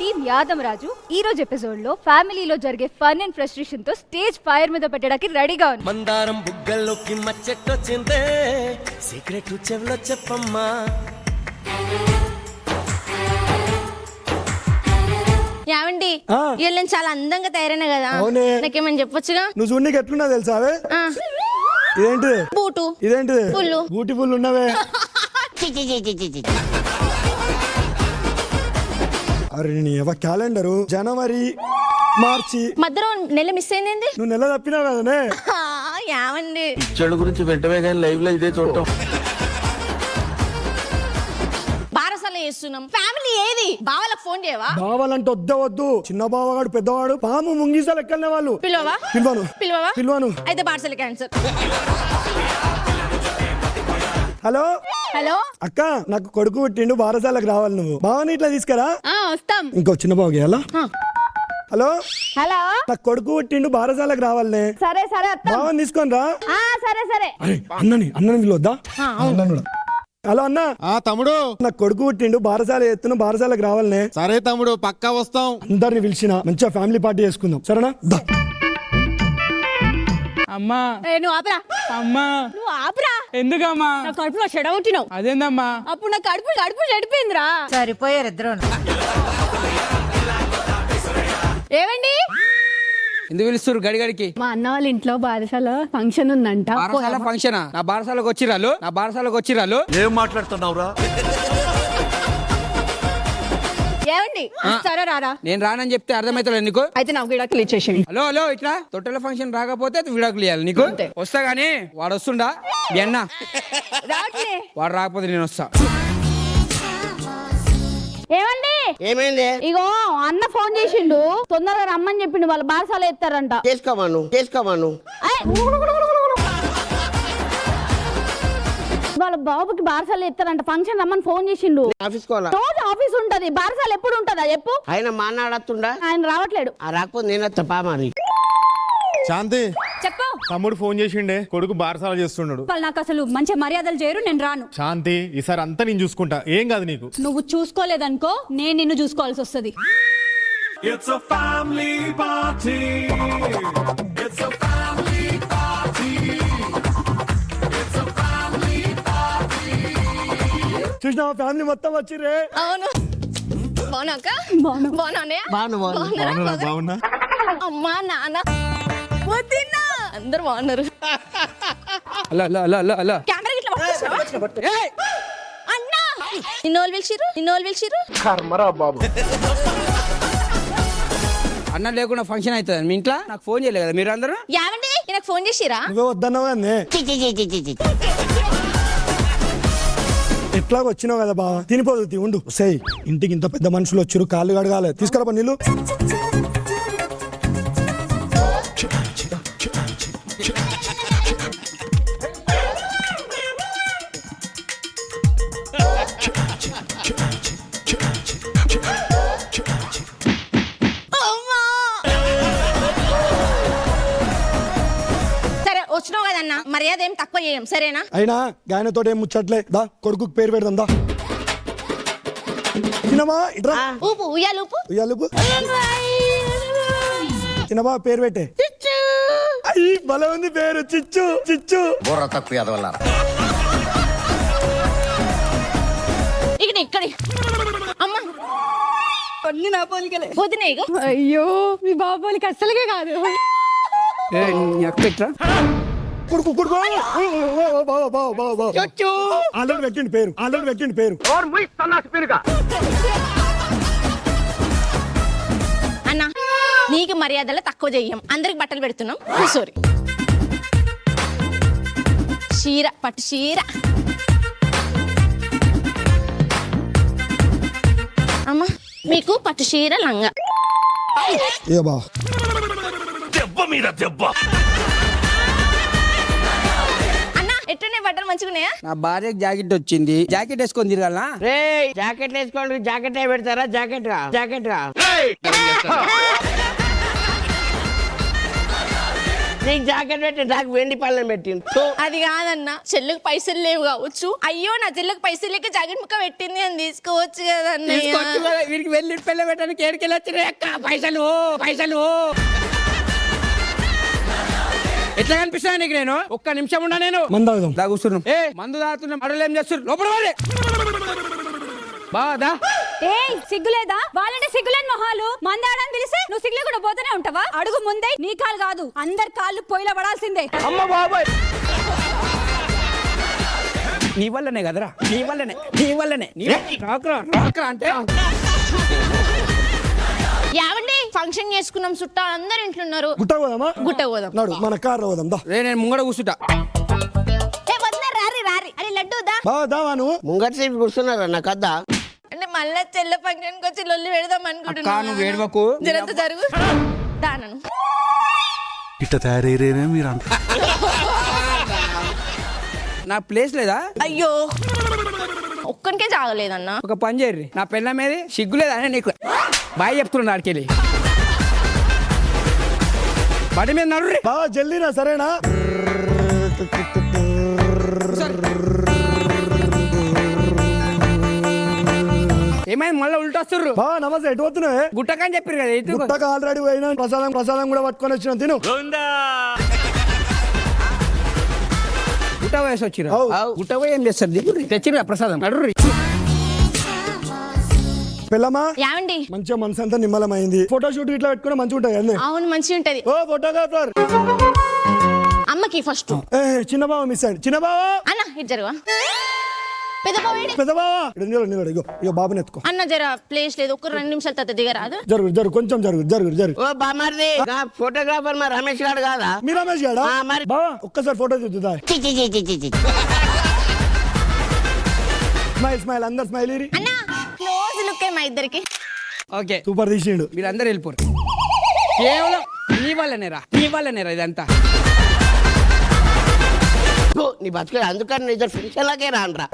Team యాదమ్ రాజు ఈ రోజు episode లో ఫ్యామిలీలో జరిగే ఫన్ అండ్ ఫ్రస్ట్రేషన్ తో స్టేజ్ ఫైర్ మీద పెట్టడానికి రెడీగా ఉంది. మందారం బుగ్గల్లోకి మచ్చెట్టొచ్చిందే, సీక్రెట్ చెవిలో చెప్పమ్మా. యావండి వీళ్ళని చాలా అందంగా తయారైనా కదా, నాకేమని చెప్పొచ్చుగా. నువ్వు చూడనికి ఎట్లున్నా తెలుసా? ఇదేంటిది? బూటు. ఇదేంటిది? పుల్లు. బ్యూటిఫుల్ ఉన్నవే. అరే నీ క్యాలెండరు జనవరి మార్చి మధ్యలో నెల మిస్ అయింది. నువ్వు నెల తప్పినావు కదనే. యావండి చెడు గురించి వెంటనే కానీ లైవ్ లో ఇదే చూడటం. బారసాల చేస్తున్నాం. ఫ్యామిలీ ఏది? బావలకు ఫోన్ చేయవా? బావాలంటే వద్దు. చిన్న బావగాడు పెద్దవాడు పాము ముంగిసాలు ఎక్కడనే వాళ్ళు. పిలవవా? పిలవను. అయితే బారసాల క్యాన్సర్. హలో అక్క, నాకు కొడుకు పుట్టిండు, బారసాలకు రావాలి. నువ్వు బావని ఇట్లా తీసుకురా. వస్తాం. ఇంకో చిన్న బావ గేయాలా? హలో హలో, నాకు కొడుకు పుట్టిండు, బారసాలకు రావాలనే. సరే బావని తీసుకొని రా. సరే. అరే అన్నని పిలవద్దా? హలో అన్న. తమ్ముడు, నాకు కొడుకు పుట్టిండు, బారసాల ఎత్తున, బారసాలకు రావాలనే. సరే తమ్ముడు, పక్కా వస్తాం. అందరిని పిలిచిన మంచిగా ఫ్యామిలీ పార్టీ చేసుకుందాం, సరేనా? అమ్మా నువ్వు ఆపరా. అమ్మా నువ్వు ఆపరా. ఎందుకమ్మా? నా కడుపులో చెడగొట్టినావు. అదేందమ్మా? అప్పుడు నా కడుపు చెడిపోయిందిరా. సరిపోయారు ఇద్దరు. ఏమండి ఎందుకు పిలుస్తారు గడిగడికి? మా అన్న వాళ్ళ ఇంట్లో బారసాల ఫంక్షన్ ఉందంట. బారసాల ఫంక్షనా? నా బారసాలకు వచ్చిరాలు. ఏం మాట్లాడుతున్నావురా? ఏమండి సరే రారా. నేను రానని చెప్తే అర్థమైతలేదు నీకు? అయితే నాకు విడాకులు ఇచ్చేసేయండి. హలో ఇట్లా తొట్టెల ఫంక్షన్ రాకపోతే విడాకులు ఇవ్వాలి నీకు. వస్తా గానీ వాడు వస్తుండా మీ అన్న? వాడు రాకపోతే నేను వస్తా. ఏమండి? ఏమైంది? ఇగో అన్న ఫోన్ చేసిండు, తొందరగా రమ్మని చెప్పిండు. వాళ్ళు బారసాల ఎత్తారంట. చేసుకోమను. వాళ్ళ బాబుకి బారసాల ఎత్తారంట, ఫంక్షన్ రమ్మని ఫోన్ చేసిండు. రోజు ఆఫీస్ ఉంటది, బారసాల ఎప్పుడు ఉంటదా చెప్పు? ఆయన మాట్లాడుతుండా? ఆయన రావట్లేడు. రాకపోతే నేను తప్పా మరి. శాంతి, చెప్పు. తమ్ముడు ఫోన్ చేసిండే, కొడుకు బారసాల చేస్తున్నాడు. వాళ్ళు నాకు అసలు మంచి మర్యాదలు చేయరు, నేను రాను. శాంతి, ఈసారి అంతా నేను చూసుకుంటా, ఏం కాదు నీకు. నువ్వు చూసుకోలేదనుకో, నేను నిన్ను చూసుకోవాల్సి వస్తుంది. It's a family party. It's a family party. It's a family party. చూసినా ఫ్యామిలీ మొత్తం వచ్చిరే. అవును. బాగున్నాక? బాగున్నానే. బాగున్నా. అమ్మా నాన్న వదినా అందరు బాగున్నారు. అలా కెమెరా గిట్ల పట్టుకోవచ్చా? అన్నా నిన్నోళ్ళు పిలిచిర్రు. కర్మరా బాబు. అన్న లేకుండా ఫంక్షన్ అవుతుంది మీ ఇంట్లో? నాకు ఫోన్ చేయలేదు కదా మీరు అందరూ? యావండి నాకు ఫోన్ చేసిరా? నువ్వే వద్దన్నావు కానీ ఎట్లాగ వచ్చినావు కదా బావ, తినిపోదు ఉండు. సై ఇంటికి ఇంత పెద్ద మనుషులు వచ్చారు, కాళ్ళు కడగాలి. తీసుకురా నీళ్ళు. సరే వచ్చినావు కదన్నా, మర్యాద ఏం తక్కువ చేయం సరేనా? అయినా గాయనతో ఏం ముచ్చట్లే. దా కొడుకు పేరు పెడదాం. దా చిన్నమా ఇట్రా. ఊపు ఉయ్యాలుపు. చిన్నమా పేరు పెట్టే. అయ్యి భలే ఉంది పేరు, చిచ్చు. బుర్ర తక్కువ ఎదవల్ల. ఇక్కడ అమ్మా కొన్ని నా పోలికలే వదినే. అయ్యో, మీ బాబోలికి అస్సలుగా కాదు. కొడుకు ఆల్రెడీ పెట్టిండి పేరు. అన్న నీకు మర్యాదలు తక్కువ చెయ్యం, అందరికి బట్టలు పెడుతున్నాం. సారీ. పట్టు చీర. అమ్మా మీకు పట్టు చీర లంగా. ఏ బా దెబ్బ అన్న ఎట్టున్నాయి బట్టలు మంచిగున్నాయా? నా భార్యకి జాకెట్ వచ్చింది, జాకెట్ వేసుకొని తిరగాలనా? జాకెట్ వేసుకోండి. జాకెట్ పెడతారా? జాకెట్ గా నీకు జాకెట్ పెట్టి నాకు వెండి పళ్ళని పెట్టింది అది కాదన్న చెల్లికి పైసలు లేవు కావచ్చు. అయ్యో నా చెల్లికి పైసలు లేక జాకెట్ ముక్క పెట్టింది అని తీసుకోవచ్చు కదా అన్నయ్య. తీసుకొచ్చి కదా వీరికి వెళ్ళి పెళ్ళ పెట్టడానికి ఏడుకెళ్ళి వచ్చినాయి అక్క పైసలు పైసలు. ఎట్లా కనిపిస్తాను నీకు నేను? ఒక్క నిమిషం ఉన్నా నేను మందు తాగుదాం. దా కూర్చున్నాం. ఏ మందు తాగుతున్నాం, అడలు ఏం చేస్తున్నారు లోపల వాళ్ళే. బాదా ఏయ్ సిగ్గులేదా? వాళ్ళంటే సిగ్గులేని మొహాలు మందాడని తెలిసి నువ్వు సిగ్గులే కూడా పోతూనే ఉంటావా? అడుగు ముందే నీ కాలు కాదు అందరి కాళ్ళు పొయ్యిలో పడాల్సిందే. అమ్మ బాబాయ్ నీ వల్లనే కదరా, నీ వల్లనే రాకరా అంటే. యావండి ఫంక్షన్ చేసుకున్నాం, చుట్టాలు అందరు ఇంట్లో ఉన్నారు. గుట్ట పోదామా? గుట్ట పోదాం. నాడు మన కార్ పోదాం దా. రే నేను ముంగడ కూర్చుంటా. రారి అరే లడ్డు దా. బావ దావా నువ్వు? ముంగటి సీట్ కూర్చున్నారా నాకు అద్దా? అంటే మళ్ళా చెల్ల ఫంక్షన్ కి వచ్చి లొల్లి పెడదాం అక్క నువ్వు ఏడవకు. జరంత జరుగు దానను. ఇట్ట తయారయ్యేనే మీరంతా. నా ప్లేస్ లేదా? అయ్యో ఒక్కనికే జాగలేదన్న. ఒక పని చేయర్రి, నా పెళ్ళ మీద సిగ్గులేదా నీకు? బాయ్ చెప్తున్నా ఆడికెళ్ళి బడి మీద నడుర్రి. బావ జల్దీనా సరేనా? ఏమైంది మళ్ళీ ఉల్టొస్తుర్రు? బావ నమస్తే, ఎటు పోతున్నావే? గుట్టకని చెప్పారు కదా ఎత్తు. గుట్టకు ఆల్రెడీ పోయినా, ప్రసాదం కూడా పట్టుకొని వచ్చిన తిను. గుట్ట వయసు వచ్చిర్రు. అవు. గుట్ట పోయి ఏం చేస్తారు? దిగుర్రి తెచ్చిర్రు ప్రసాదం నడుర్రి. పిల్లమా యావండి మంచిగా మనసు అంతా నిమ్మలమైంది. ఫోటో షూట్ ఇట్లా పెట్టుకుని మంచిగా ఉంటాయి అన్నీ. అవును మంచిగా ఉంటది. ఓ ఫోటోగ్రాఫర్ అమ్మకి ఫస్ట్ చిన్న బావ మిస్ అయ్యాడు. చిన్న బావ అన్న ఇది జరుగు. పెద్ద బావేడి పెద్ద బావ ఇగో ఇగో బాబుని ఎత్తుకో. అన్న జర ప్లేస్ లేదు, ఒక 2 నిమిషాలు తర్వాత దిగరాదు. జరుగు కొంచెం జరుగు. ఓ బామర్ది ఫోటోగ్రాఫర్ మా రమేష్ గారు కాదా? మీ రమేష్ గాడా? మరి బావ ఒక్కసారి ఫోటో చూద్దా. చి, చి, చి, చి, చి, చి. స్మైల్ అందరు స్మైల్ ఇరి. అన్న క్లోజ్ లుక్ మా ఇద్దరికి. ఓకే సూపర్ తీసిండు. మీరందరూ వెళ్ళిపోరు. కేవలం నీ వల్లనేరా ఇదంతా. నీ బతుకు అందుకని నిజ ఫ్రెండ్స్ లాగే రానరా.